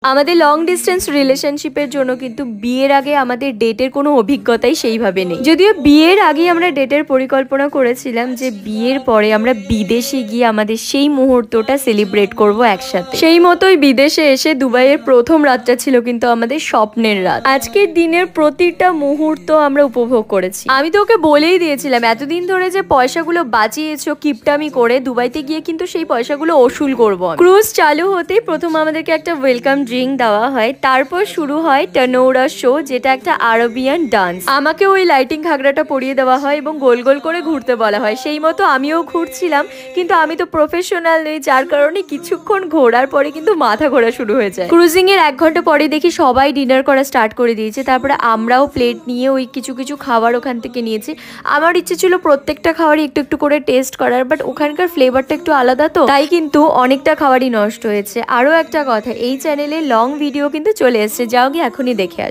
আমাদের long distance রিলেশনশিপের জন্য কিন্তু বিয়ের আগে আমাদের ডেটের কোনো অভিজ্ঞতাই সেইভাবে নেই। যদিও বিয়ের আগে আমরা ডেটের পরিকল্পনা করেছিলাম যে বিয়ের পরে আমরা বিদেশে গিয়ে আমাদের সেই মুহূর্তটা সেলিব্রেট করব একসাথে। সেই মতোই বিদেশে এসে দুবাইয়ের প্রথম রাতটা ছিল কিন্তু আমাদের স্বপ্নের রাত। আজকের দিনের প্রতিটা মুহূর্ত আমরা উপভোগ করেছি। আমি তো ওকে বলেই দিয়েছিলাম এতদিন ধরে যে পয়সাগুলো বাঁচিয়েছো কিপটামি করে, দুবাইতে গিয়ে কিন্তু সেই পয়সাগুলো ওসুল করবো। ক্রুজ চালু হতেই প্রথম আমাদেরকে একটা ওয়েলকাম ড্রিঙ্ক দেওয়া হয়, তারপর শুরু হয় টানোরা শো, যেটা একটা আরবিয়ান ডান্স। আমাকে ওই লাইটিং ঘাগরাটা পরিয়ে দেওয়া হয় এবং গোল গোল করে ঘুরতে বলা হয়। সেই মতো আমিও ঘুরছিলাম, কিন্তু আমি তো প্রফেশনাল নই, যার কারণে কিছুক্ষণ ঘোরার পরে কিন্তু মাথা ঘোরা শুরু হয়ে যায়। ক্রুজিং এর 1 ঘন্টা পরে দেখি সবাই ডিনার করা স্টার্ট করে দিয়েছে। তারপরে আমরাও প্লেট নিয়ে ওই কিছু কিছু খাবার ওখান থেকে নিয়েছি। আমার ইচ্ছে ছিল প্রত্যেকটা খাবারই একটু একটু করে টেস্ট করার, বাট ওখানকার ফ্লেভারটা একটু আলাদা, তো তাই কিন্তু অনেকটা খাবারই নষ্ট হয়েছে। আরও একটা কথা, এই চ্যানেলে লং ভিডিও কিন্তু চলে এসেছে, যাও গিয়ে এখনই দেখে আস।